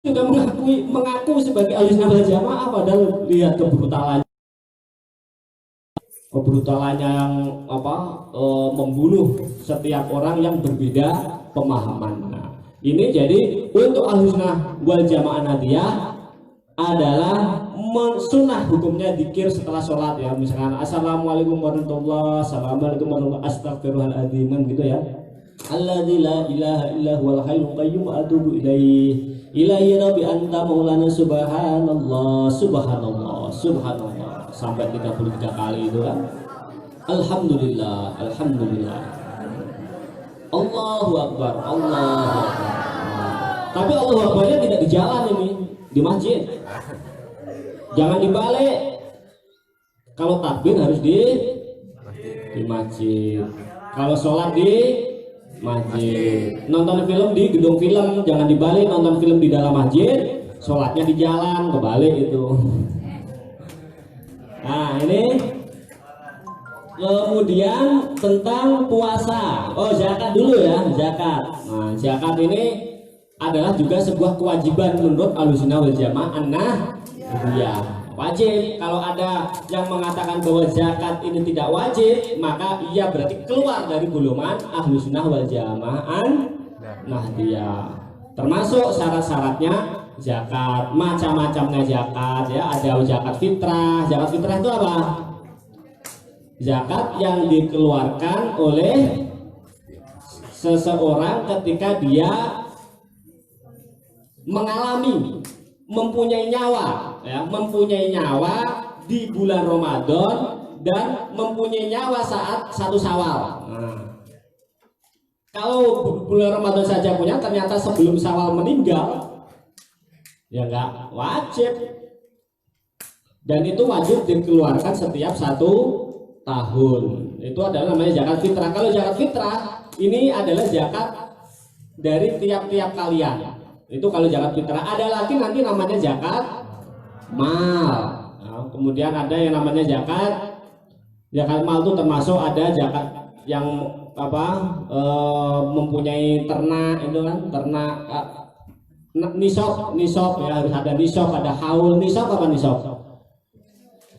juga mengaku sebagai ahlussunnah wal jamaah, padahal lihat kebrutalannya yang membunuh setiap orang yang berbeda pemahaman. Nah, ini jadi untuk ahlussunnah wal jamaah Nahdiyah adalah sunnah hukumnya dzikir setelah sholat ya, misalkan assalamualaikum warahmatullahi, assalamualaikum warahmatullahi, astagfirullahaladzim gitu ya, alladzi la ilaha illa huwal hayyul qayyum atubu ilaihi rabbi anta maulana subhanallah subhanallah subhanallah sampai 33 kali itu kan. Alhamdulillah alhamdulillah Allahu akbar Allahu akbar. Tapi Allahu akbarnya tidak di jalan, ini di masjid, jangan dibalik. Kalau takbir harus di masjid, kalau sholat di masjid, nonton film di gedung film jangan dibalik, nonton film di dalam masjid, sholatnya di jalan, kebalik itu. Nah ini kemudian tentang puasa. Oh zakat dulu ya, zakat. Nah zakat ini adalah juga sebuah kewajiban menurut ahlussunnah wal jamaah Nahdiyah. Wajib. Kalau ada yang mengatakan bahwa zakat ini tidak wajib, maka ia berarti keluar dari golongan ahlussunnah wal jamaah Nahdiyah. Termasuk syarat-syaratnya zakat, macam-macamnya zakat ya. Ada zakat fitrah. Zakat fitrah itu apa? Zakat yang dikeluarkan oleh seseorang ketika dia mengalami, mempunyai nyawa ya, mempunyai nyawa di bulan Ramadan dan mempunyai nyawa saat 1 Syawal. Nah, kalau bulan Ramadan saja punya, ternyata sebelum Syawal meninggal ya nggak wajib, dan itu wajib dikeluarkan setiap 1 tahun. Itu adalah namanya zakat fitrah. Kalau zakat fitrah ini adalah zakat dari tiap-tiap kalian. Itu kalau zakat fitrah. Ada lagi nanti namanya zakat mal. Nah, kemudian ada yang namanya zakat mal itu termasuk ada zakat yang mempunyai ternak itu kan, ternak nisab ya, harus ada nisab, ada haul. Nisab apa nisab?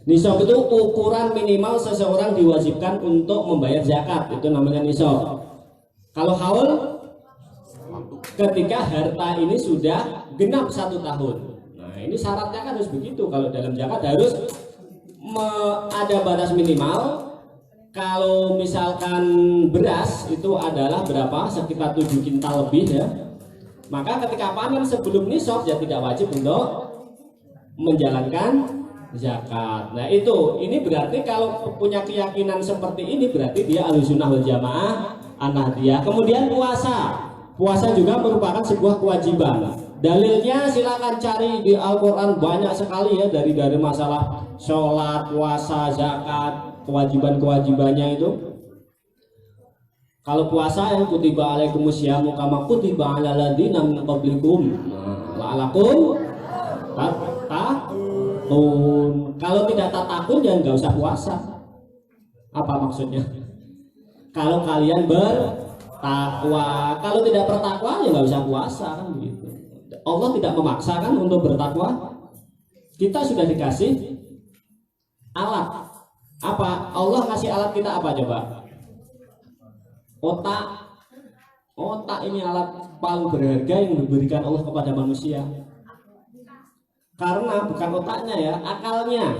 Nisab itu ukuran minimal seseorang diwajibkan untuk membayar zakat, itu namanya nisab. Kalau haul ketika harta ini sudah genap 1 tahun. Nah ini syaratnya kan harus begitu. Kalau dalam zakat harus ada batas minimal. Kalau misalkan beras itu adalah berapa? Sekitar 7 kintal lebih ya. Maka ketika panen sebelum nisab ya tidak wajib untuk menjalankan zakat. Nah ini berarti kalau punya keyakinan seperti ini berarti dia ahlussunnah wal jamaah Nahdiyah. Kemudian puasa juga merupakan sebuah kewajiban. Dalilnya silakan cari di Al-Quran, banyak sekali ya, dari masalah sholat, puasa, zakat, kewajibannya itu. Kalau puasa yang kutiba alaikumusyamu kama kutiba alal ladzina min qablikum la'alakum tattaqun. Kalau tidak tatakun ya nggak usah puasa. Apa maksudnya? Kalau kalian bertakwa, kalau tidak bertakwa ya nggak usah puasa kan begitu. Allah tidak memaksakan untuk bertakwa. Kita sudah dikasih alat. Apa? Allah ngasih alat kita apa coba? Otak ini alat paling berharga yang diberikan Allah kepada manusia. Karena bukan otaknya ya, akalnya.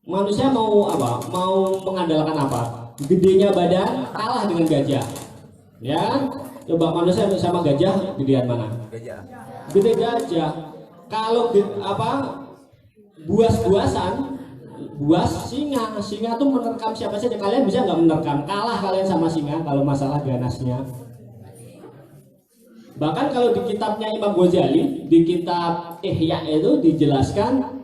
Manusia mau apa? Mau mengandalkan apa? Gedenya badan kalah dengan gajah. Ya, coba manusia sama gajah, gedean mana? Gajah. Gede gajah. Kalau buas singa tuh menerkam siapa saja. Kalian bisa nggak menerkam? Kalah kalian sama singa kalau masalah ganasnya. Bahkan kalau di kitabnya Imam Ghazali, di kitab Ihya itu dijelaskan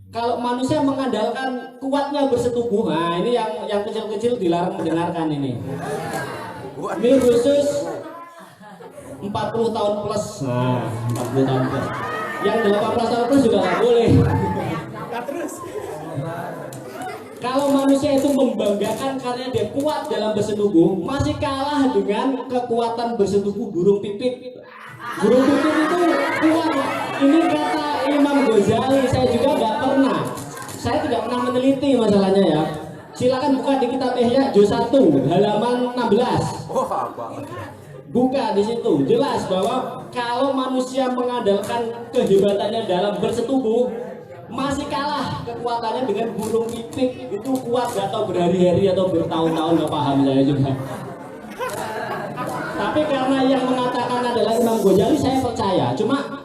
kalau manusia mengandalkan kuatnya bersetubuh. Nah ini yang kecil-kecil dilarang mendengarkan ini. Ini khusus 40 tahun plus. Nah 40 tahun plus. Yang 18 tahun plus juga nggak boleh. Terus. Kalau manusia itu membanggakan karena dia kuat dalam bersetubuh, masih kalah dengan kekuatan bersetubuh burung pipit. Burung pipit itu kuat. Ini kata Imam Ghazali, saya juga nggak pernah. Saya tidak pernah meneliti masalahnya ya. Silakan buka di kitab Ihya juz 1 halaman 16. Buka di situ, jelas bahwa kalau manusia mengandalkan kehebatannya dalam bersetubuh masih kalah kekuatannya dengan burung pipit. Itu kuat gak tahu berhari-hari atau bertahun-tahun, nggak paham saya juga. Tapi karena yang mengatakan adalah Imam Ghazali, saya percaya. Cuma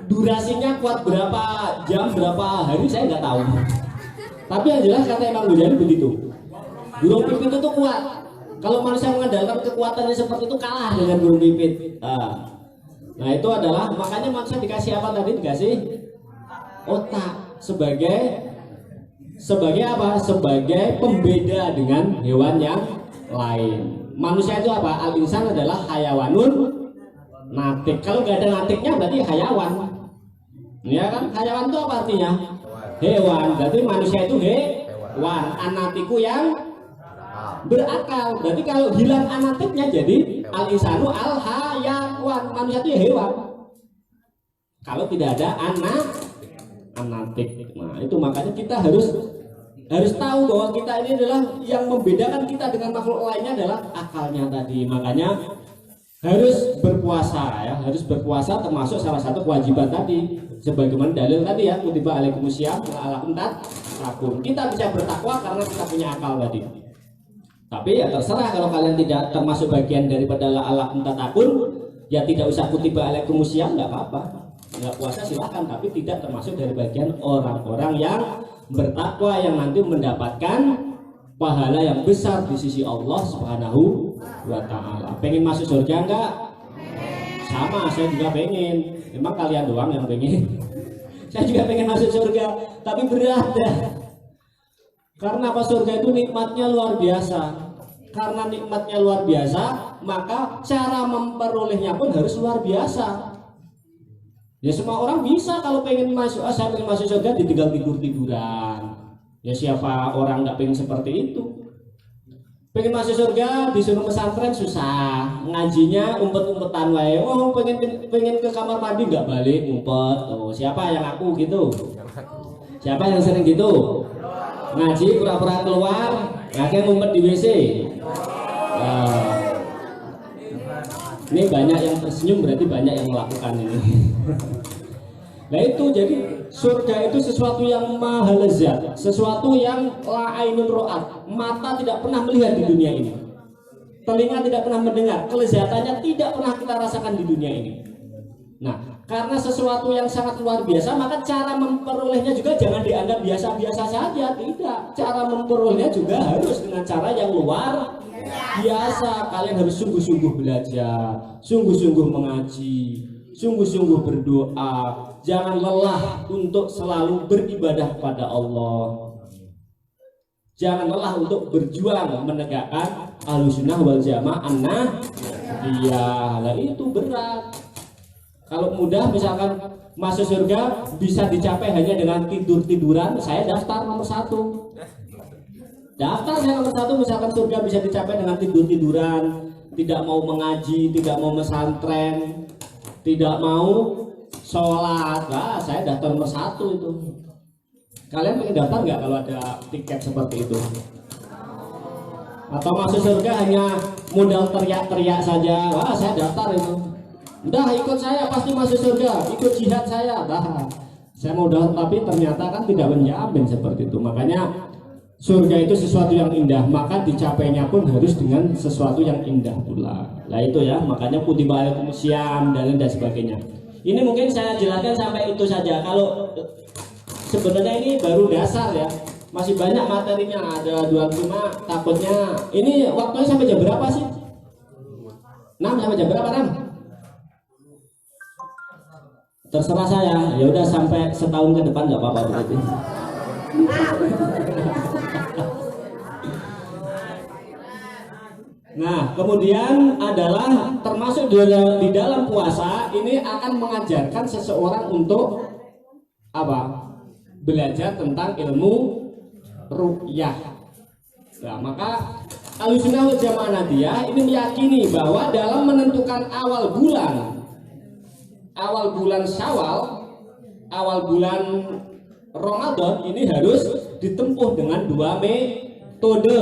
durasinya kuat berapa jam, berapa hari saya nggak tahu. Tapi yang jelas kata Imam Ghazali begitu. Burung pipit itu kuat. Kalau manusia mengandalkan kekuatannya seperti itu kalah dengan burung pipit. Nah itu adalah makanya manusia dikasih apa tadi? Dikasih otak sebagai apa? Sebagai pembeda dengan hewan yang lain. Manusia itu apa? Al-insan adalah hayawanun natik. Kalau nggak ada natiknya berarti hayawan. Ya kan? Hayawan itu apa artinya? Hewan. Berarti manusia itu hewan. Anatiku yang berakal. Berarti kalau hilang anatiknya jadi al-insanu al-hayawan. Manusia itu ya hewan. Kalau tidak ada anatik. Nah, itu makanya kita harus tahu bahwa kita ini adalah yang membedakan kita dengan makhluk lainnya adalah akalnya tadi. Makanya harus berpuasa ya, harus berpuasa termasuk salah satu kewajiban tadi. Sebagaimana dalil tadi ya, kutiba alaikumusiyam la'allakum tattaqun. Kita bisa bertakwa karena kita punya akal tadi. Tapi ya terserah, kalau kalian tidak termasuk bagian daripada la'allakum tattaqun, ya tidak usah kutiba alaikumusiyam, nggak apa-apa. Nggak puasa silahkan, tapi tidak termasuk dari bagian orang-orang yang bertakwa yang nanti mendapatkan pahala yang besar di sisi Allah Subhanahu wa Ta'ala. Pengen masuk surga enggak? Sama, saya juga pengen. Emang kalian doang yang pengen? Saya juga pengen masuk surga, tapi berat ya. Karena apa? Surga itu nikmatnya luar biasa. Karena nikmatnya luar biasa, maka cara memperolehnya pun harus luar biasa. Ya semua orang bisa kalau pengen masuk, saya pengen masuk surga ditinggal tidur-tiduran. Ya siapa orang nggak pengen seperti itu? Pengen masuk surga disuruh pesantren susah, ngajinya umpet-umpetan wae. Oh pengen ke kamar mandi nggak balik ngumpet. Oh siapa yang aku gitu? Siapa yang sering gitu? Ngaji pura-pura keluar, akhirnya ngumpet di WC. Ini banyak yang tersenyum, berarti banyak yang melakukan ini. Nah itu jadi surga itu sesuatu yang maha lezat, sesuatu yang la ainun ro'at, mata tidak pernah melihat di dunia ini, telinga tidak pernah mendengar, kelezatannya tidak pernah kita rasakan di dunia ini. Nah karena sesuatu yang sangat luar biasa, maka cara memperolehnya juga jangan dianggap biasa-biasa saja, tidak. Cara memperolehnya juga harus dengan cara yang luar biasa. Kalian harus sungguh-sungguh belajar, sungguh-sungguh mengaji, sungguh-sungguh berdoa. Jangan lelah untuk selalu beribadah kepada Allah. Jangan lelah untuk berjuang menegakkan Ahlussunnah wal Jamaah. Nah itu berat. Kalau mudah misalkan masuk surga bisa dicapai hanya dengan tidur-tiduran, saya daftar nomor 1. Daftar saya nomor 1, misalkan surga bisa dicapai dengan tidur-tiduran, tidak mau mengaji, tidak mau mesantren, tidak mau sholat. Nah, saya daftar nomor 1 itu. Kalian pengen daftar nggak kalau ada tiket seperti itu? Atau masuk surga hanya modal teriak-teriak saja? Wah, saya daftar itu. Udah ikut saya pasti masuk surga, ikut jihad saya. Nah, saya mau daftar tapi ternyata kan tidak menjamin seperti itu. Makanya surga itu sesuatu yang indah, maka dicapainya pun harus dengan sesuatu yang indah pula. Nah itu ya, makanya kutiba alaikumusiyam dan sebagainya. Ini mungkin saya jelaskan sampai itu saja. Kalau sebenarnya ini baru dasar ya, masih banyak materinya, ada 25. Takutnya ini waktunya sampai jam berapa sih? 6 sampai jam berapa 6? Terserah saya, ya udah sampai setahun ke depan nggak apa-apa berarti. Nah, kemudian adalah termasuk di dalam puasa ini akan mengajarkan seseorang untuk apa? Belajar tentang ilmu ru'yah. Nah, maka Ahlussunnah wal Jamaah Nadiyah ini meyakini bahwa dalam menentukan awal bulan awal bulan Syawal, awal bulan Ramadan ini harus ditempuh dengan dua metode.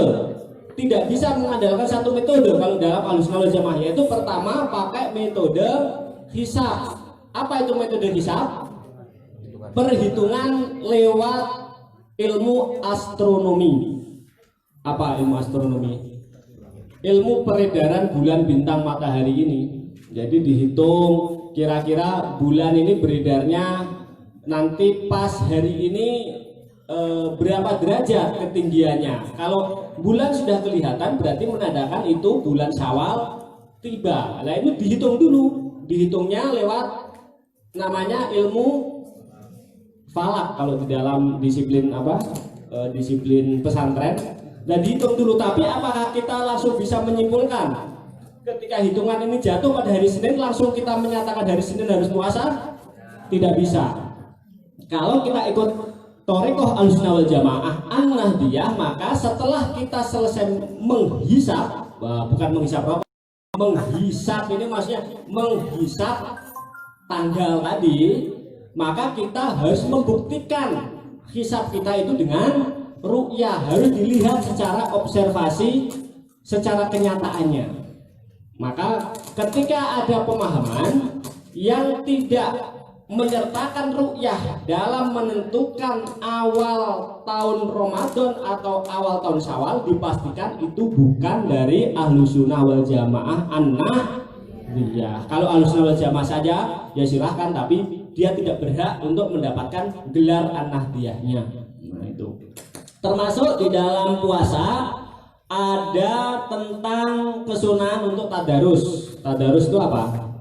Tidak bisa mengandalkan satu metode kalau dalam Ahlussunnah wal Jamaah, yaitu pertama pakai metode hisab. Apa itu metode hisab? Perhitungan lewat ilmu astronomi. Apa ilmu astronomi? Ilmu peredaran bulan, bintang, matahari ini. Jadi dihitung kira-kira bulan ini beredarnya nanti pas hari ini berapa derajat ketinggiannya. Kalau bulan sudah kelihatan berarti menandakan itu bulan Syawal tiba. Nah itu dihitung dulu, dihitungnya lewat namanya ilmu falak kalau di dalam disiplin disiplin pesantren. Dan dihitung dulu, tapi apakah kita langsung bisa menyimpulkan ketika hitungan ini jatuh pada hari Senin langsung kita menyatakan hari Senin harus puasa? Tidak bisa. Kalau kita ikut Thariqah Ahlussunnah wal Jamaah An-Nahdiyah, maka setelah kita selesai menghisab, bukan menghisab rokok, menghisab ini maksudnya menghisab tanggal tadi, maka kita harus membuktikan hisab kita itu dengan ru'yah, harus dilihat secara observasi, secara kenyataannya. Maka ketika ada pemahaman yang tidak menyertakan ru'yah dalam menentukan awal tahun Ramadan atau awal tahun Syawal, dipastikan itu bukan dari Ahlussunnah wal Jamaah An-Nahdiyah. Kalau Ahlussunnah wal Jamaah saja ya silahkan, tapi dia tidak berhak untuk mendapatkan gelar An-Nahdiyahnya. Nah itu. Termasuk di dalam puasa ada tentang kesunahan untuk tadarus. Tadarus itu apa?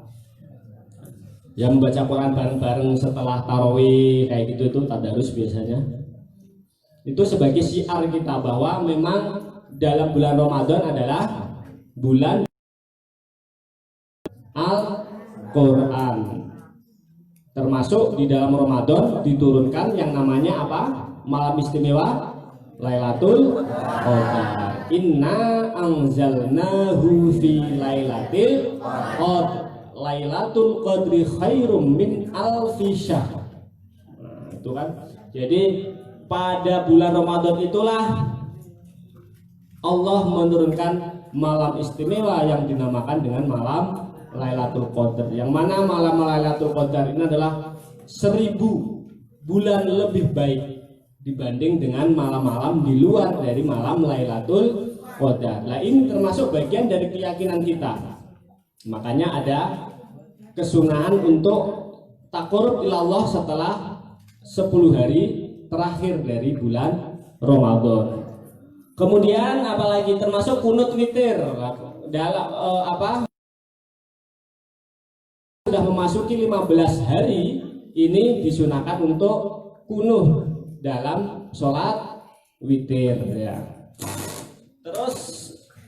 Ya membaca Quran bareng-bareng setelah tarawih kayak gitu, itu tadarus biasanya. Itu sebagai syiar kita bahwa memang dalam bulan Ramadan adalah bulan Al-Quran. Termasuk di dalam Ramadan diturunkan yang namanya apa? Malam istimewa Lailatul Qadar. Inna anzalnahu fi lailatul qadar. Lailatul Qadri khairum min alfi syahr. Nah, itu kan. Jadi pada bulan Ramadan itulah Allah menurunkan malam istimewa yang dinamakan dengan malam Lailatul Qadar. Yang mana malam Lailatul Qadar ini adalah 1000 bulan lebih baik dibanding dengan malam-malam di luar dari malam Lailatul Qadar. Nah, ini termasuk bagian dari keyakinan kita. Makanya ada kesunahan untuk taqarrub ilallah setelah 10 hari terakhir dari bulan Ramadan. Kemudian apalagi termasuk kunut witir dalam sudah memasuki 15 hari ini disunahkan untuk kunuh dalam sholat witir ya. Terus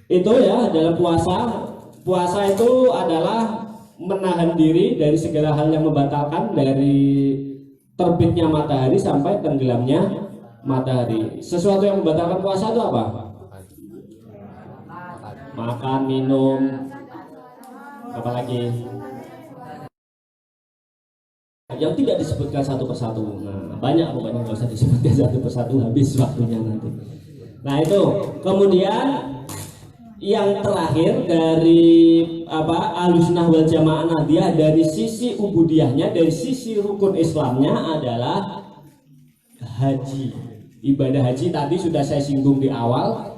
itu ya dalam puasa itu adalah menahan diri dari segala hal yang membatalkan, dari terbitnya matahari sampai tenggelamnya matahari. Sesuatu yang membatalkan puasa itu apa? Makan, minum, apalagi yang tidak disebutkan satu persatu. Nah, banyak pokoknya nggak usah disebutkan satu persatu, habis waktunya nanti. Nah itu. Kemudian yang terakhir dari Ahlussunnah wal Jamaah Nahdiyah dari sisi ubudiyahnya, dari sisi rukun Islamnya adalah haji. Ibadah haji tadi sudah saya singgung di awal.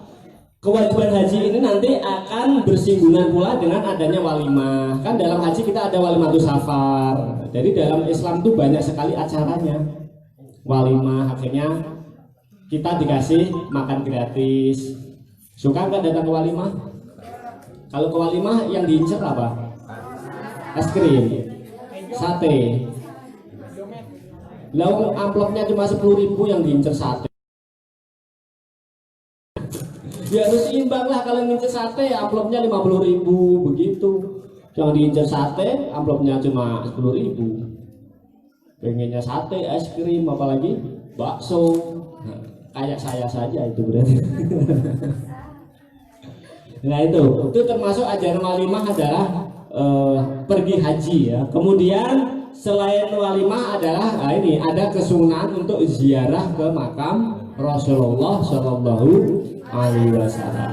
Kewajiban haji ini nanti akan bersinggungan pula dengan adanya walimah. Kan dalam haji kita ada walimatus safar. Jadi dalam Islam tuh banyak sekali acaranya. Walimah akhirnya kita dikasih makan gratis. Suka nggak datang ke walimah? Kalau ke walimah yang diincar apa? Es krim, sate. Lalu amplopnya cuma 10.000 yang diincar sate. Ya harus imbang lah, kalau ngincer sate amplopnya 50.000 begitu. Yang diincar sate amplopnya cuma 10.000. Pengennya sate, es krim, apalagi bakso. Nah, kayak saya saja itu berarti. Nah itu termasuk ajaran walimah adalah pergi haji ya. Kemudian selain walimah adalah ini ada kesunahan untuk ziarah ke makam Rasulullah Shallallahu Alaihi Wasallam.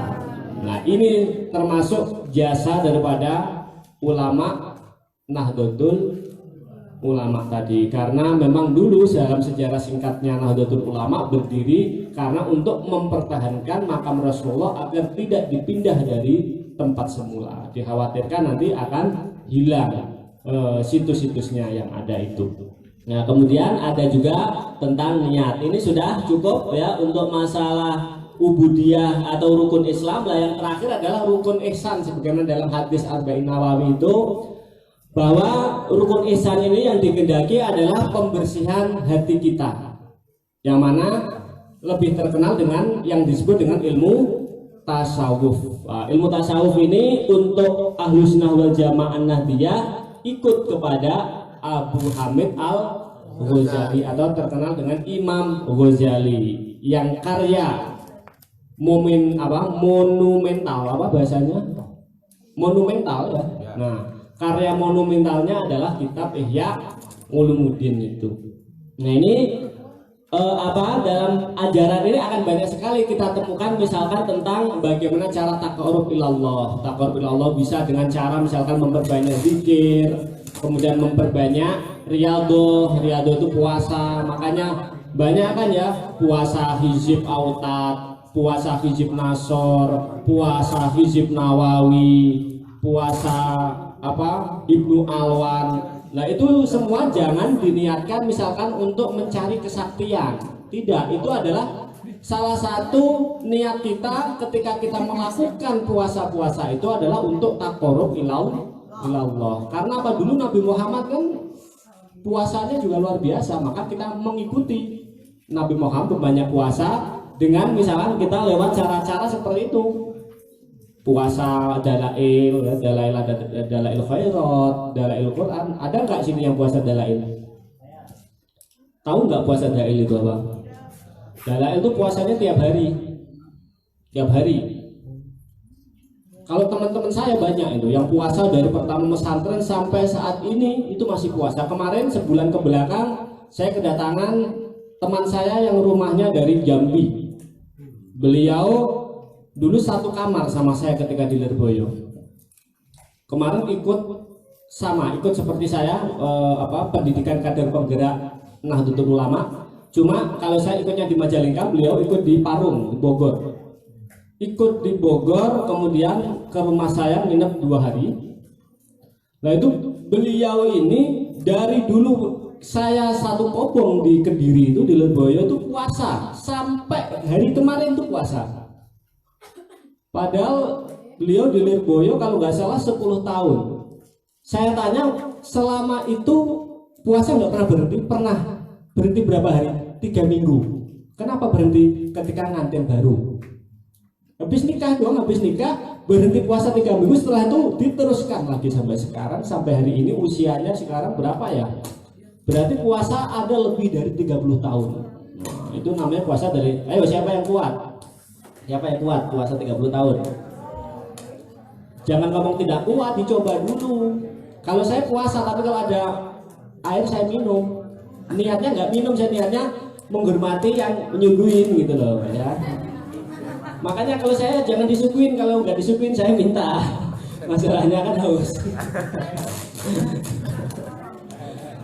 Nah ini termasuk jasa daripada ulama Nahdlatul Ulama tadi, karena memang dulu dalam sejarah singkatnya Nahdlatul Ulama berdiri karena untuk mempertahankan makam Rasulullah agar tidak dipindah dari tempat semula. Dikhawatirkan nanti akan hilang situs-situsnya yang ada itu. Nah kemudian ada juga tentang niat. Ini sudah cukup ya untuk masalah ubudiyah atau rukun Islam. Lah yang terakhir adalah rukun ihsan, sebagaimana dalam hadis Arba'in Nawawi itu, bahwa rukun ihsan ini yang dikehendaki adalah pembersihan hati kita, yang mana lebih terkenal dengan yang disebut dengan ilmu tasawuf. Nah, ilmu tasawuf ini untuk Ahlus Sunnah wal Jamaah Nahdliyah ikut kepada Abu Hamid Al-Ghazali atau terkenal dengan Imam Ghazali yang karya monumental bahasanya monumental ya. Nah karya monumentalnya adalah kitab Ihya Ulumuddin itu. Nah ini dalam ajaran ini akan banyak sekali kita temukan, misalkan tentang bagaimana cara taqarrub ilallah. Taqarrub ilallah bisa dengan cara misalkan memperbanyak zikir, kemudian memperbanyak riyadhah. Riyadhah itu puasa, makanya banyak kan ya, puasa hizib autat, puasa hizib nasor, puasa hizib nawawi, puasa Ibnu Alwan. Nah itu semua jangan diniatkan misalkan untuk mencari kesaktian. Tidak, itu adalah salah satu niat kita ketika kita melakukan puasa-puasa itu adalah untuk taqarrub ilallah. Karena apa, dulu Nabi Muhammad kan puasanya juga luar biasa, maka kita mengikuti Nabi Muhammad banyak puasa dengan misalkan kita lewat cara-cara seperti itu. Puasa dalail, dalail khairat, dalail Quran. Ada nggak sini yang puasa dalail? Tahu nggak puasa dalail itu apa? Dalail itu puasanya tiap hari. Kalau teman-teman saya banyak itu yang puasa dari pertama pesantren sampai saat ini itu masih puasa. Kemarin sebulan ke belakang saya kedatangan teman saya yang rumahnya dari Jambi. Beliau dulu satu kamar sama saya ketika di Lirboyo. Kemarin ikut seperti saya pendidikan kader penggerak Nahdlatul Ulama. Cuma kalau saya ikutnya di Majalengka, beliau ikut di Parung, di Bogor. Ikut di Bogor, kemudian ke rumah saya nginep 2 hari. Nah itu beliau ini dari dulu saya satu kobong di Kediri itu di Lirboyo itu puasa sampai hari kemarin itu puasa. Padahal beliau di Lirboyo kalau nggak salah 10 tahun. Saya tanya selama itu puasa nggak pernah berhenti? Pernah. Berhenti berapa hari? 3 minggu. Kenapa berhenti? Ketika nganten baru. Habis nikah berhenti puasa 3 minggu, setelah itu diteruskan lagi sampai sekarang, sampai hari ini usianya sekarang berapa ya? Berarti puasa ada lebih dari 30 tahun. Nah, itu namanya puasa dari, ayo siapa yang kuat? Siapa yang kuat puasa 30 tahun? Jangan ngomong tidak kuat, dicoba dulu. Kalau saya puasa tapi kalau ada air saya minum. Niatnya nggak minum, saya niatnya menghormati yang menyuguhin gitu loh ya. Makanya kalau saya jangan disuguhin, kalau nggak disuguhin saya minta. Masalahnya kan haus.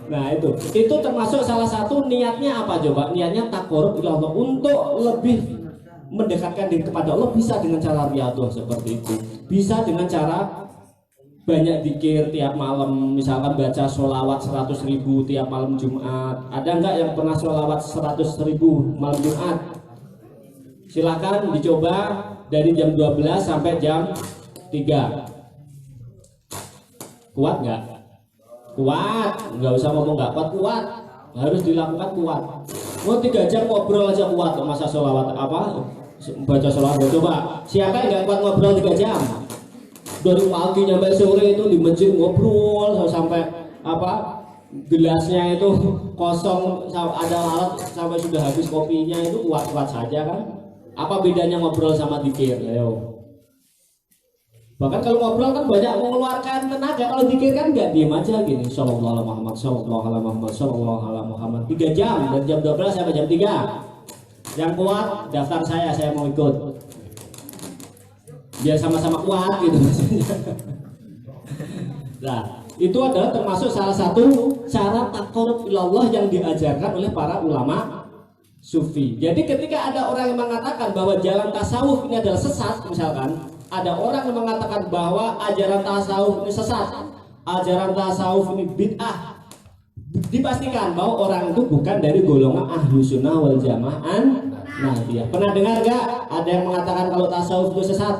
Nah itu termasuk salah satu niatnya apa coba? Niatnya taqarrub ilallah, untuk lebih mendekatkan diri kepada Allah. Bisa dengan cara riyadhah seperti itu, bisa dengan cara banyak zikir tiap malam, misalkan baca sholawat 100.000 tiap malam Jumat. Ada nggak yang pernah sholawat 100.000 malam Jumat? Silakan dicoba dari jam 12 sampai jam 3. Kuat nggak? Kuat, nggak usah ngomong nggak kuat, harus dilakukan kuat. Mau 3 jam ngobrol aja kuat, masa sholawat baca sholawat. Coba siapa yang nggak kuat ngobrol 3 jam dari pagi sampai sore itu di masjid ngobrol sampai gelasnya itu kosong, ada lalat sampai sudah habis kopinya, itu kuat saja kan? Apa bedanya ngobrol sama zikir? Ayo Bahkan kalau ngobrol kan banyak mengeluarkan tenaga, kalau dikir kan nggak diem aja gini. Sallallahu alaihi Muhammad, sallallahu alaihi Muhammad, sallallahu alaihi Muhammad. 3 jam dari jam 12 sampai jam 3. Yang kuat daftar saya mau ikut. Biar sama-sama kuat gitu maksudnya. Nah, itu adalah termasuk salah satu cara taqarrub ilallah yang diajarkan oleh para ulama sufi. Jadi ketika ada orang yang mengatakan bahwa jalan tasawuf ini adalah sesat, misalkan ada orang yang mengatakan bahwa ajaran tasawuf ini sesat, ajaran tasawuf ini bid'ah, dipastikan bahwa orang itu bukan dari golongan ahlu sunnah wal jamaah. Nah, dia pernah dengar gak ada yang mengatakan kalau tasawuf itu sesat?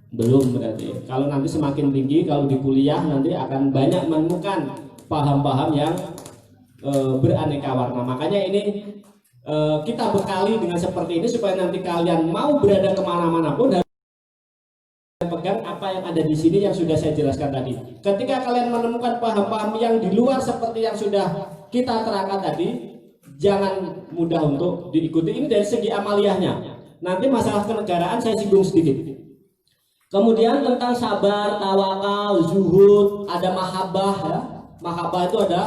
Belum berarti. Kalau nanti semakin tinggi, kalau di kuliah nanti akan banyak menemukan paham-paham yang beraneka warna. Makanya ini kita bekali dengan seperti ini supaya nanti kalian mau berada kemana-mana pun harus pegang apa yang ada di sini yang sudah saya jelaskan tadi. Ketika kalian menemukan paham-paham yang di luar seperti yang sudah kita terangkan tadi, jangan mudah untuk diikuti. Ini dari segi amaliyahnya. Nanti masalah kenegaraan saya singgung sedikit. Kemudian tentang sabar, tawakal, zuhud, ada mahabbah ya. Mahabbah itu ada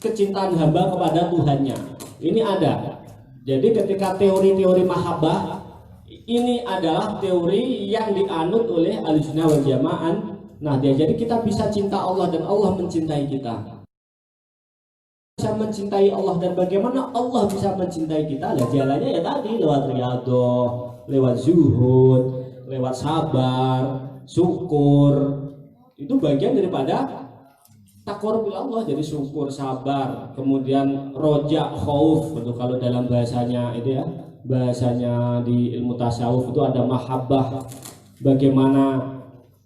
kecintaan hamba kepada Tuhannya. Ini ada. Jadi ketika teori-teori mahabbah ini adalah teori yang dianut oleh Ahlussunnah wal Jamaah. Nah, jadi kita bisa cinta Allah dan Allah mencintai kita. Bisa mencintai Allah dan bagaimana Allah bisa mencintai kita? Lah jalannya ya tadi lewat riyadhah, lewat zuhud, lewat sabar, syukur. Itu bagian daripada taqarrub ilallah. Jadi syukur, sabar, kemudian roja, khauf. Itu kalau dalam bahasanya itu ya, bahasanya di ilmu tasawuf itu ada mahabbah. Bagaimana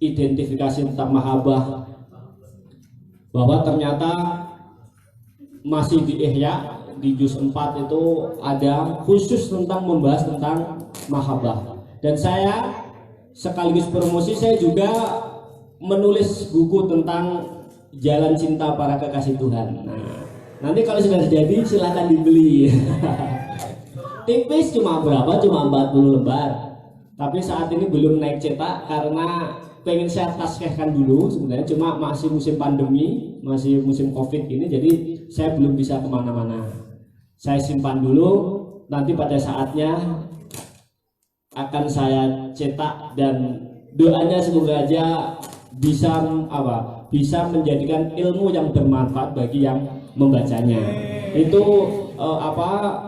identifikasi tentang mahabbah? Bahwa ternyata masih di Ihya di juz 4 itu ada khusus tentang membahas tentang mahabbah. Dan saya sekaligus promosi, saya juga menulis buku tentang jalan cinta para kekasih Tuhan. Nah, nanti kalau sudah jadi silahkan dibeli. Tipis cuma berapa? Cuma 40 lembar. Tapi saat ini belum naik cetak karena pengen saya taskhihkan dulu sebenarnya, cuma masih musim pandemi, masih musim Covid ini, jadi saya belum bisa kemana-mana. Saya simpan dulu, nanti pada saatnya akan saya cetak, dan doanya semoga aja bisa bisa menjadikan ilmu yang bermanfaat bagi yang membacanya. Itu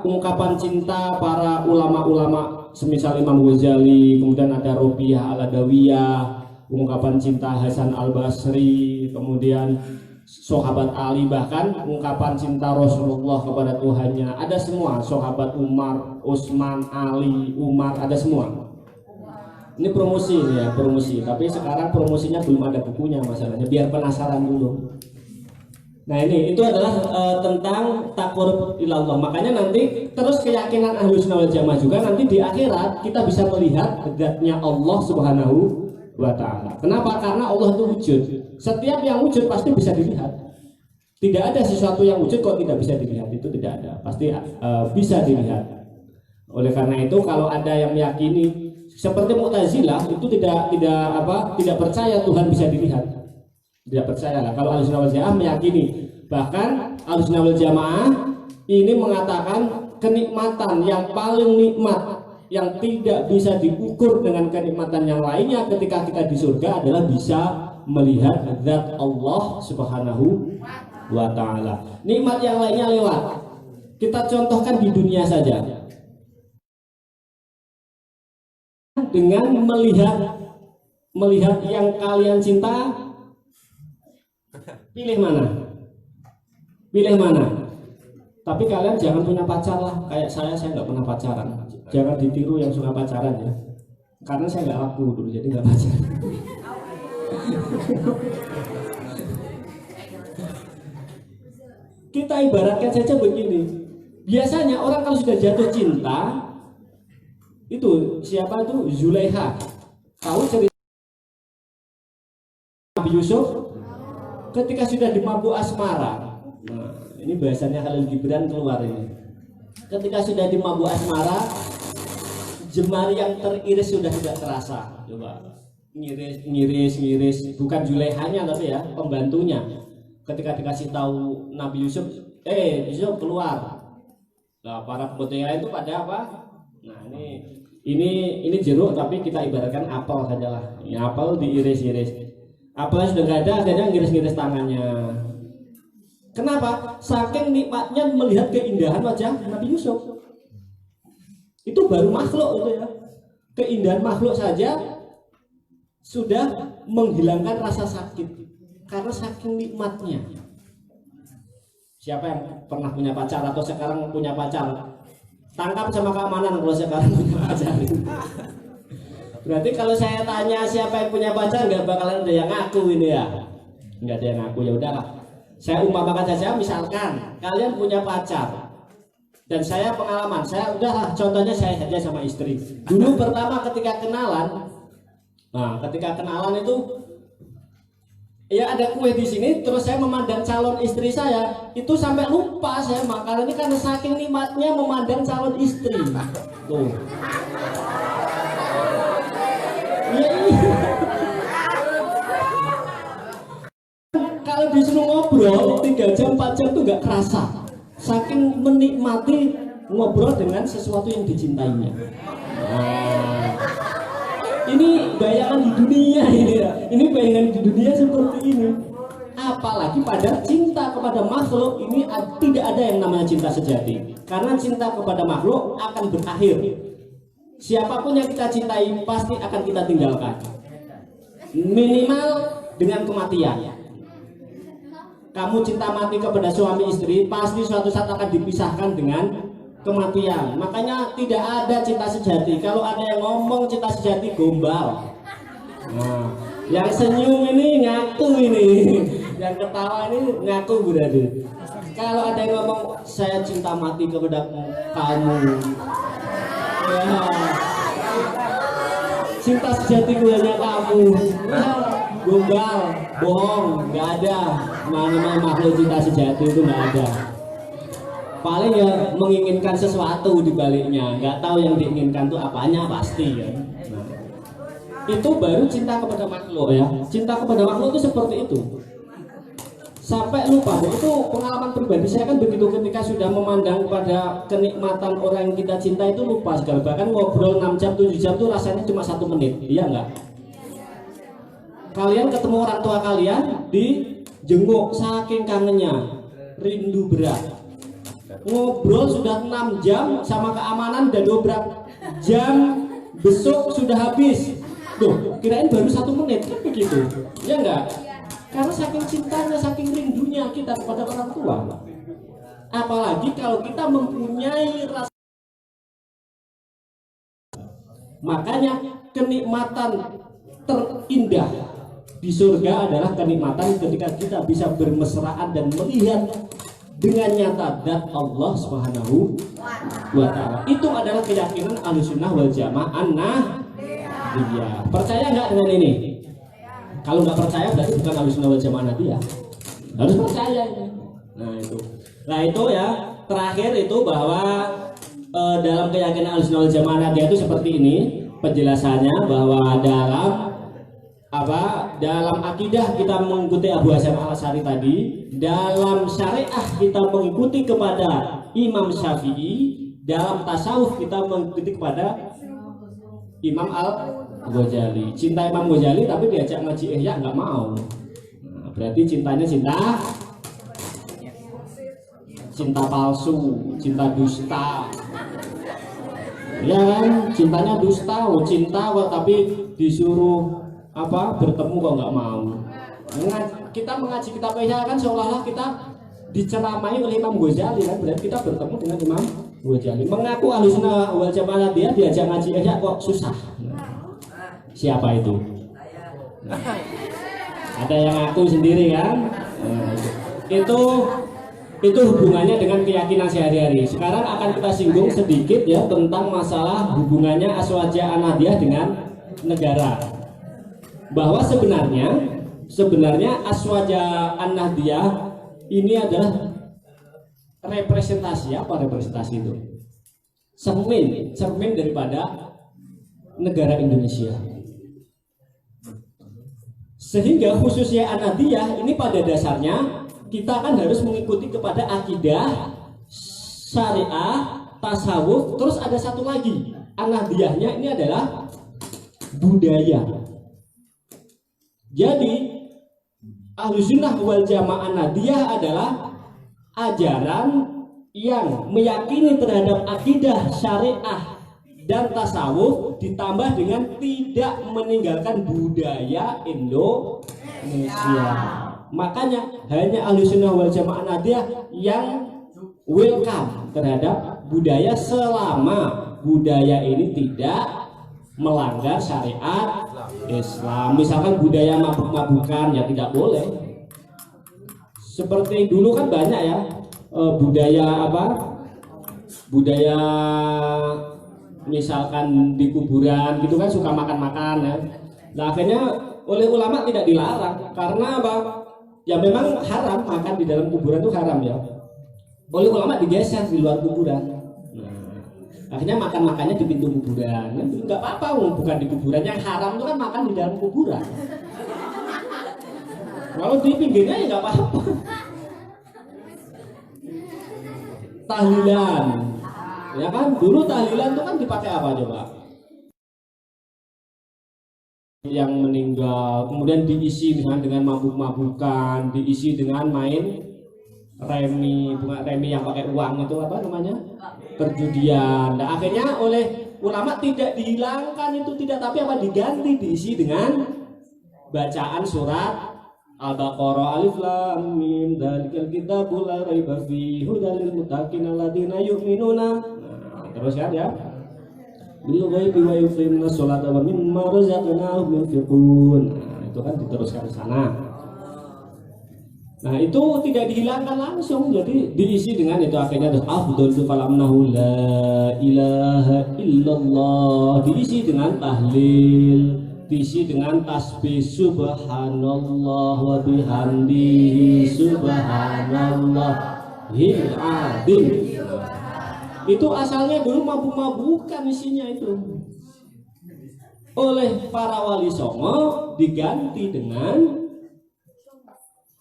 ungkapan cinta para ulama-ulama semisal Imam Ghazali, kemudian ada Robiah Al-Adawiyah, ungkapan cinta Hasan Al-Basri, kemudian sahabat Ali, bahkan ungkapan cinta Rasulullah kepada Tuhannya, ada semua. Sahabat Umar, Utsman, Ali, Umar, ada semua. Ini promosi ya, promosi. Tapi sekarang promosinya belum ada bukunya masalahnya, biar penasaran dulu. Nah ini itu adalah tentang taqarrub ilallah. Makanya nanti terus keyakinan Ahlussunnah wal Jamaah juga nanti di akhirat kita bisa melihat zatnya Allah Subhanahu wa ta'ala. Kenapa? Karena Allah itu wujud. Setiap yang wujud pasti bisa dilihat. Tidak ada sesuatu yang wujud kok tidak bisa dilihat, itu tidak ada. Pasti bisa dilihat. Oleh karena itu kalau ada yang meyakini seperti Mu'tazilah itu tidak percaya Tuhan bisa dilihat. Tidak percaya. Kalau Ahlussunnah wal Jamaah meyakini, bahkan Ahlussunnah wal Jamaah ini mengatakan kenikmatan yang paling nikmat yang tidak bisa diukur dengan kenikmatan yang lainnya ketika kita di surga adalah bisa melihat zat Allah Subhanahu wa ta'ala. Nikmat yang lainnya lewat. Kita contohkan di dunia saja. Dengan melihat yang kalian cinta, pilih mana? Pilih mana? Tapi kalian jangan punya pacar lah. Kayak saya nggak pernah pacaran. Jangan ditiru yang suka pacaran ya. Karena saya nggak laku dulu, jadi nggak pacaran. Kita ibaratkan saja begini. Biasanya orang kalau sudah jatuh cinta, itu siapa itu? Zulaiha. Tahu cerita Nabi Yusuf ketika sudah di mabuk asmara. Nah, ini bahasanya Khalil Gibran keluar ini. Ketika sudah di mabuk asmara, jemari yang teriris sudah tidak terasa. Coba. ngiris, bukan Julehanya tapi ya pembantunya. Ketika dikasih tahu Nabi Yusuf, Yusuf keluar. Nah, para putihnya itu pada apa? Nah, ini jeruk tapi kita ibaratkan apel saja lah. Ini apel diiris-iris. Apelnya sudah nggak ada, akhirnya ngiris-ngiris tangannya. Kenapa? Saking nikmatnya melihat keindahan wajah Nabi Yusuf. Itu baru makhluk itu ya. Keindahan makhluk saja sudah menghilangkan rasa sakit karena saking nikmatnya. Siapa yang pernah punya pacar atau sekarang punya pacar? Tangkap sama keamanan kalau sekarang punya pacar. Berarti kalau saya tanya siapa yang punya pacar, nggak bakalan ada yang ngaku ini ya. Nggak ada yang ngaku, ya udahlah. Saya umpamakan saja, misalkan kalian punya pacar dan saya pengalaman, saya udahlah contohnya saya saja sama istri. Dulu pertama ketika kenalan, ketika kenalan itu ya ada kue di sini, terus saya memandang calon istri saya itu sampai lupa saya makan ini karena saking nikmatnya memandang calon istri. Tuh. Ya, iya. Kalau disuruh ngobrol 3 jam 4 jam tuh nggak kerasa, saking menikmati ngobrol dengan sesuatu yang dicintainya. Ini bayangan di dunia ini ya. Ini bayangan di dunia seperti ini. Apalagi pada cinta kepada makhluk ini tidak ada yang namanya cinta sejati. Karena cinta kepada makhluk akan berakhir. Siapapun yang kita cintai pasti akan kita tinggalkan. Minimal dengan kematian. Kamu cinta mati kepada suami istri, pasti suatu saat akan dipisahkan dengan kematian. Makanya tidak ada cinta sejati. Kalau ada yang ngomong cinta sejati, gombal. Nah, yang senyum ini ngaku ini, yang ketawa ini ngaku berarti. Kalau ada yang ngomong saya cinta mati kepada kamu, ya, cinta sejati hanya kamu. Gombal, bohong, nggak ada. Mana makhluk cinta sejati itu nggak ada. Paling ya menginginkan sesuatu di baliknya, nggak tahu yang diinginkan tuh apanya pasti ya. Nah, itu baru cinta kepada makhluk ya. Cinta kepada makhluk itu seperti itu. Sampai lupa, itu pengalaman pribadi saya kan begitu, ketika sudah memandang pada kenikmatan orang yang kita cinta itu lupa segala. Bahkan ngobrol 6 jam 7 jam tuh rasanya cuma 1 menit, iya nggak? Kalian ketemu orang tua kalian dijenguk saking kangennya, rindu berat. Ngobrol sudah 6 jam sama keamanan dan dobrak jam, besok sudah habis. Tuh, kirain baru 1 menit kan begitu. Ya enggak? Karena saking cintanya, saking rindunya kita kepada orang tua. Apalagi kalau kita mempunyai rasa. Makanya kenikmatan terindah di surga adalah kenikmatan ketika kita bisa bermesraan dan melihat dengan nyata zat Allah Subhanahu wa ta'ala. Itu adalah keyakinan Ahlussunnah wal Jamaah. Iya. Percaya nggak dengan ini? Kalau nggak percaya berarti bukan Ahlussunnah wal Jamaah dia. Harus percaya ini. Nah itu ya, terakhir itu bahwa dalam keyakinan Ahlussunnah wal Jamaah dia itu seperti ini penjelasannya, bahwa dalam akidah kita mengikuti Abu Hasyim Al-Asy'ari tadi, dalam syariah kita mengikuti kepada Imam Syafi'i, dalam tasawuf kita mengikuti kepada Imam Al-Ghazali. Cinta Imam Ghazali tapi diajak ngaji Ihya nggak mau. Nah, berarti cintanya cinta palsu, cinta dusta. Ya kan, cintanya dusta, cinta kok tapi disuruh bertemu kok nggak mau. Kita mengaji kitab Ihya kan seolah-olah kita diceramai oleh Imam Ghazali kan, berarti kita bertemu dengan Imam Ghazali. Mengaku Ahlussunnah wal Jamaah dia diajak ngaji Ihya kok susah. Siapa itu? Ada yang ngaku sendiri kan? Itu hubungannya dengan keyakinan sehari-hari. Sekarang akan kita singgung sedikit ya tentang masalah hubungannya Aswaja An-Nahdiyah dengan negara. Bahwa sebenarnya Aswaja An-Nahdiyah ini adalah representasi. Apa representasi itu? Cermin daripada negara Indonesia. Sehingga khususnya An-Nahdiyah ini pada dasarnya kita kan harus mengikuti kepada akidah, syariah, tasawuf, terus ada satu lagi. An-Nahdiyahnya ini adalah budaya. Jadi Ahlussunnah wal Jamaah Nahdiyah adalah ajaran yang meyakini terhadap akidah, syariah, dan tasawuf ditambah dengan tidak meninggalkan budaya Indonesia. Makanya hanya Ahlussunnah wal Jamaah Nahdiyah yang welcome terhadap budaya selama budaya ini tidak melanggar syariat Islam. Misalkan budaya mabuk-mabukan ya tidak boleh. Seperti dulu kan banyak ya budaya apa? Budaya misalkan di kuburan gitu kan suka makan-makan ya. Nah, akhirnya oleh ulama tidak dilarang karena apa? Ya memang haram makan di dalam kuburan itu haram ya. Oleh ulama digeser di luar kuburan. Akhirnya makan-makannya di pintu kuburan. Enggak apa-apa, bukan di kuburan. Yang haram itu kan makan di dalam kuburan. Kalau di pinggirnya ya nggak apa-apa. Tahlilan, ya kan? Dulu tahlilan itu kan dipakai apa coba? Yang meninggal, kemudian diisi misalnya dengan mabuk-mabukan, diisi dengan main remi, bunga remi yang pakai uang itu apa namanya? Perjudian. Nah, akhirnya oleh ulama tidak dihilangkan itu tidak, tapi apa diganti, diisi dengan bacaan surat Al-Baqarah, Alif Lam Mim, dzalikal kitabul la raiba fihi hudal lil muttaqin alladzina yu'minuna. Nah, terus kan ya. Bil ghaibi wa yuqimuna sholata wa mimma razaqnahum yunfiqun. Nah, itu kan diteruskan ke sana. Nah, itu tidak dihilangkan langsung, jadi diisi dengan itu akhirnya terus afdhal falamnahu la ilaha illallah, diisi dengan tahlil, diisi dengan tasbih subhanallah wa bihamdihi subhanallahil azim. Itu asalnya dulu mabuk-mabukan isinya itu. Oleh para wali songo diganti dengan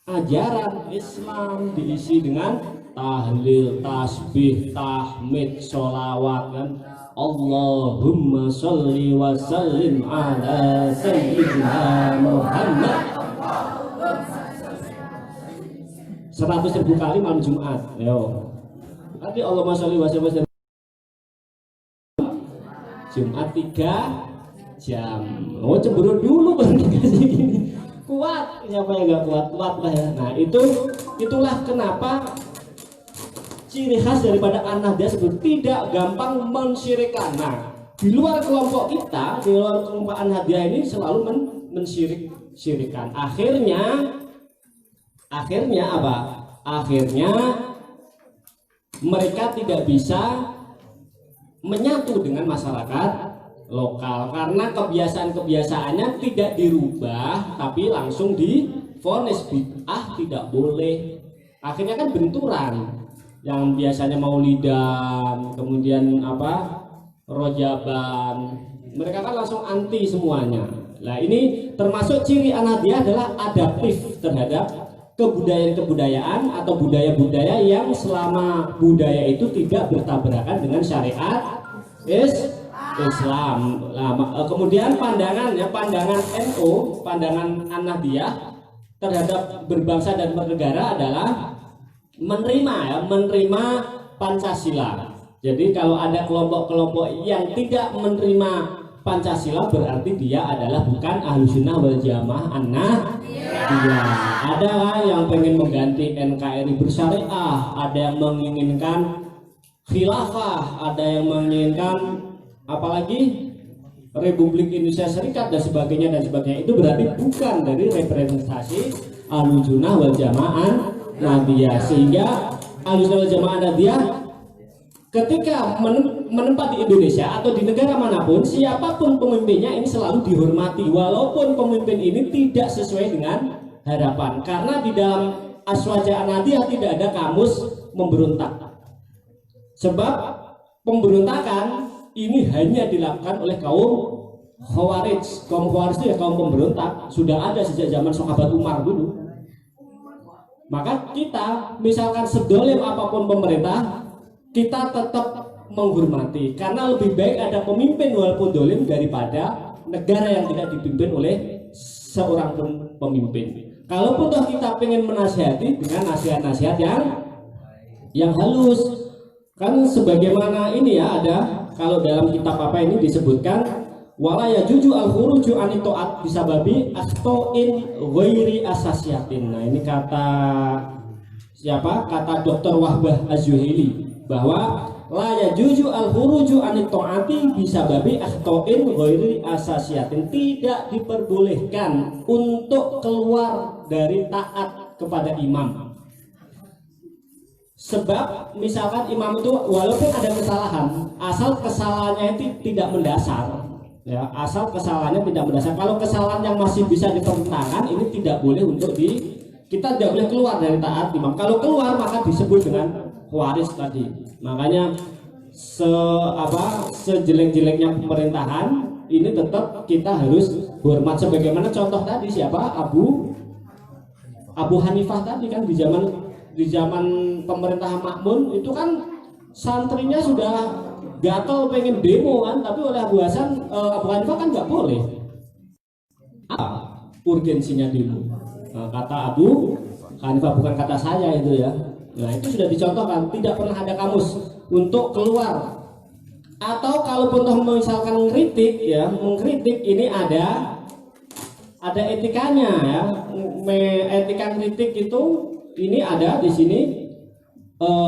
ajaran Islam, diisi dengan tahlil, tasbih, tahmid, sholawat kan. Allahumma sholli wa sallim ala sayyidina Muhammad 100.000 kali malam Jumat. Ayo. Tadi Allahumma sholli wa sallim Jumat 3 jam. Oh, cemburu dulu baru dikasih gini. Kuat, siapa yang nggak kuat lah ya. Nah, itulah kenapa ciri khas daripada An-Nahdiyah sebut tidak gampang mensyirikkan. Nah, di luar kelompok kita, di luar kelompok An-Nahdiyah ini selalu mensyirikkan. Akhirnya apa? Akhirnya mereka tidak bisa menyatu dengan masyarakat lokal karena kebiasaan-kebiasaannya tidak dirubah, tapi langsung divonis bid'ah tidak boleh. Akhirnya kan benturan. Yang biasanya maulidan, kemudian apa? Rojaban. Mereka kan langsung anti semuanya. Nah, ini termasuk ciri An-Nahdiyah adalah adaptif terhadap kebudayaan-kebudayaan atau budaya-budaya yang selama budaya itu tidak bertabrakan dengan syariat Islam. Nah, kemudian pandangan NU, pandangan An-Nahdiyah terhadap berbangsa dan bernegara adalah menerima Pancasila. Jadi kalau ada kelompok-kelompok yang tidak menerima Pancasila berarti dia adalah bukan Ahlussunnah wal Jamaah An-Nahdiyah. Ada kan yang pengen mengganti NKRI bersyariah, ada yang menginginkan khilafah, ada yang menginginkan apalagi Republik Indonesia Serikat dan sebagainya. Itu berarti bukan dari representasi Ahlussunnah wal Jamaah Nahdiyah. Sehingga Ahlussunnah wal Jamaah Nahdiyah ketika menempat di Indonesia atau di negara manapun, siapapun pemimpinnya ini selalu dihormati walaupun pemimpin ini tidak sesuai dengan harapan. Karena di dalam Aswaja An-Nahdiyah tidak ada kamus memberontak. Sebab pemberontakan ini hanya dilakukan oleh kaum Khawarij. Kaum Khawarij itu ya kaum pemberontak, sudah ada sejak zaman sahabat Umar dulu. Maka kita misalkan sedolim apapun pemerintah, kita tetap menghormati, karena lebih baik ada pemimpin walaupun dolim daripada negara yang tidak dipimpin oleh seorang pun pemimpin. Kalaupun toh kita pengen menasihati dengan nasihat-nasihat yang halus, kan sebagaimana ini ya, ada kalau dalam kitab apa ini disebutkan wala yajuju al-khuruju an ta'at bisababi akhtoin ghairi asasiyatin. Nah, ini kata siapa? Kata Dr. Wahbah Az-Zuhaili bahwa la yajuju al-khuruju an ta'ati bisababi akhtoin ghairi asasiyatin. Tidak diperbolehkan untuk keluar dari taat kepada imam. Sebab misalkan imam itu walaupun ada kesalahan, asal kesalahannya itu tidak mendasar, ya, asal kesalahannya tidak mendasar. Kalau kesalahan yang masih bisa dipertentangkan, ini tidak boleh untuk kita tidak boleh keluar dari taat imam. Kalau keluar maka disebut dengan khawarij tadi. Makanya sejelek-jeleknya pemerintahan ini tetap kita harus hormat, sebagaimana contoh tadi siapa? Abu Hanifah tadi kan di zaman pemerintahan Makmun itu kan santrinya sudah gatel pengen demo kan, tapi oleh Abu Hanifah kan nggak boleh. Apa urgensinya demo? Nah, kata Abu Hanifah, bukan kata saya itu ya. Nah, itu sudah dicontohkan, tidak pernah ada kamus untuk keluar. Atau kalaupun toh misalkan mengkritik ini ada etikanya ya. Etika kritik itu ini ada di sini,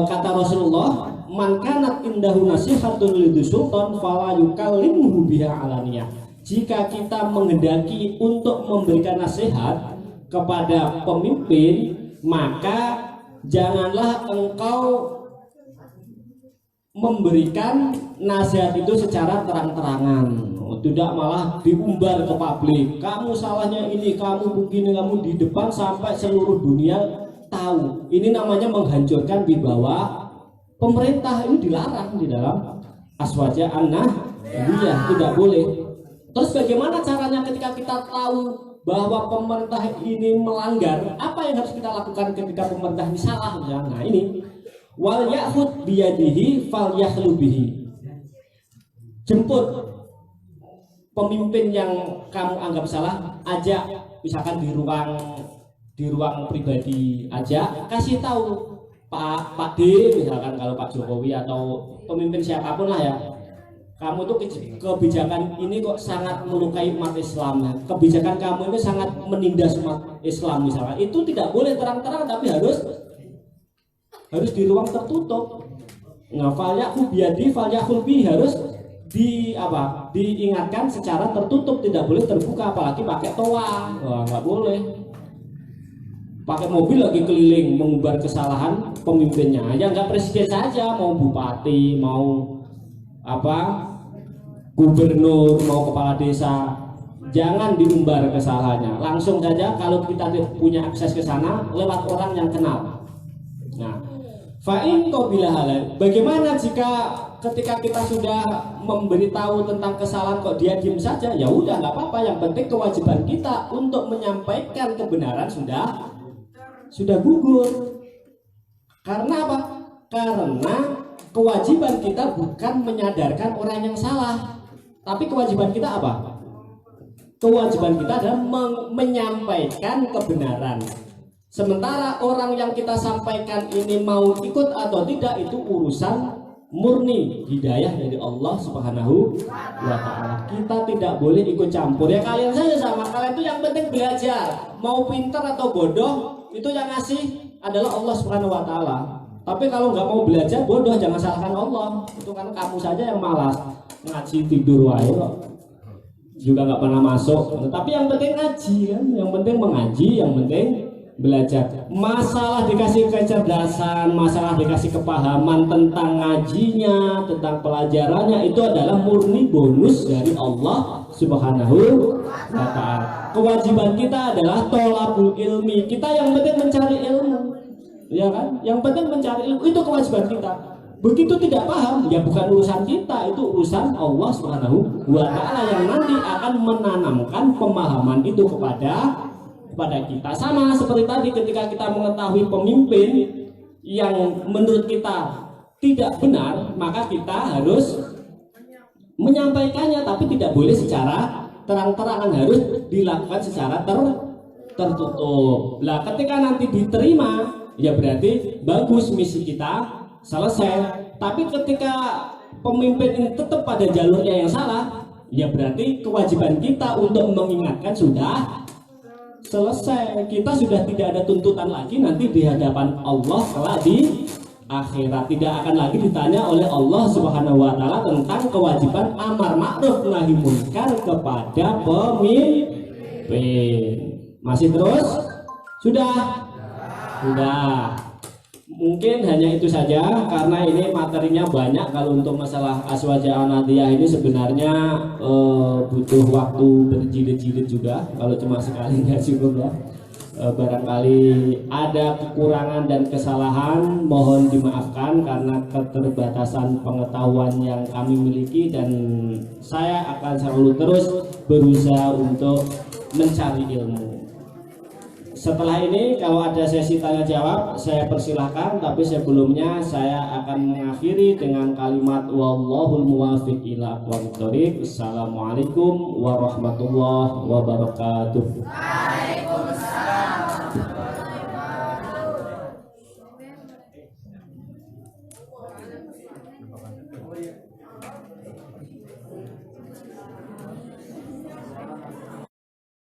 kata Rasulullah, man kanat indahu nasihatun lidu sultan fala yukallimhu biha alaniyah. Jika kita menghendaki untuk memberikan nasihat kepada pemimpin, maka janganlah engkau memberikan nasihat itu secara terang-terangan, tidak malah diumbar ke publik. Kamu salahnya ini, kamu begini, kamu di depan sampai seluruh dunia tahu. Ini namanya menghancurkan wibawa pemerintah. Ini dilarang di dalam aswaja an-nahyah, tidak boleh. Terus bagaimana caranya ketika kita tahu bahwa pemerintah ini melanggar? Apa yang harus kita lakukan ketika pemerintah ini salah? Nah, ini wal ya'khud biyadihi fal yakhlu bihi. Jemput pemimpin yang kamu anggap salah, ajak misalkan di ruang pribadi aja, kasih tahu Pak D misalkan, kalau Pak Jokowi atau pemimpin siapapun lah ya, kamu tuh kebijakan ini kok sangat melukai umat Islam, kebijakan kamu ini sangat menindas umat Islam misalkan. Itu tidak boleh terang-terang, tapi harus di ruang tertutup. Nah, falyahu biyadi falyahul bi, harus diingatkan secara tertutup, tidak boleh terbuka, apalagi pakai toa. Wah, nggak boleh. Pakai mobil lagi keliling mengumbar kesalahan pemimpinnya. Ya nggak presiden saja, mau bupati, mau gubernur, mau kepala desa, jangan diumbar kesalahannya. Langsung saja kalau kita punya akses ke sana lewat orang yang kenal. Nah, fa'in qabila halal. Bagaimana jika ketika kita sudah memberitahu tentang kesalahan kok dia diam saja? Ya udah, nggak apa-apa. Yang penting kewajiban kita untuk menyampaikan kebenaran sudah gugur. Karena apa? Karena kewajiban kita bukan menyadarkan orang yang salah, tapi kewajiban kita apa? Kewajiban kita adalah menyampaikan kebenaran. Sementara orang yang kita sampaikan ini mau ikut atau tidak, itu urusan murni hidayah dari Allah Subhanahu wa ta'ala. Kita tidak boleh ikut campur. Ya kalian saja sama, kalian itu yang penting belajar. Mau pintar atau bodoh, itu yang ngasih adalah Allah Subhanahu wa ta'ala. Tapi kalau nggak mau belajar, bodoh, jangan salahkan Allah. Itu kan kamu saja yang malas, ngaji tidur wae kok, juga nggak pernah masuk. Tapi yang penting ngaji kan, yang penting mengaji, yang penting belajar. Masalah dikasih kecerdasan, masalah dikasih kepahaman tentang ngajinya, tentang pelajarannya, itu adalah murni bonus dari Allah Subhanahu wa ta'ala. Kewajiban kita adalah tholabul ilmi. Kita yang penting mencari ilmu, ya kan? Yang penting mencari ilmu, itu kewajiban kita. Begitu tidak paham, ya bukan urusan kita, itu urusan Allah Subhanahu wa Ta'ala yang nanti akan menanamkan pemahaman itu kepada kita. Sama seperti tadi ketika kita mengetahui pemimpin yang menurut kita tidak benar, maka kita harus menyampaikannya, tapi tidak boleh secara terang-terangan, harus dilakukan secara tertutup. Nah, ketika nanti diterima, ya berarti bagus, misi kita selesai. Tapi ketika pemimpin ini tetap pada jalurnya yang salah, ya berarti kewajiban kita untuk mengingatkan sudah selesai. Kita sudah tidak ada tuntutan lagi nanti di hadapan Allah kelak di akhirat. Tidak akan lagi ditanya oleh Allah Subhanahu wa Ta'ala tentang kewajiban amar ma'ruf nahi munkar kepada pemimpin. Masih terus? Sudah. Mungkin hanya itu saja karena ini materinya banyak. Kalau untuk masalah Azwajah An-Nadiyah ini sebenarnya butuh waktu berjilid-jilid juga. Kalau cuma sekali nggak cukup ya. Barangkali ada kekurangan dan kesalahan, mohon dimaafkan karena keterbatasan pengetahuan yang kami miliki, dan saya akan selalu terus berusaha untuk mencari ilmu. Setelah ini kalau ada sesi tanya jawab saya persilahkan, tapi sebelumnya saya akan mengakhiri dengan kalimat wallahul muwaffiq ila aqwamit thoriq. Assalamualaikum warahmatullahi wabarakatuh.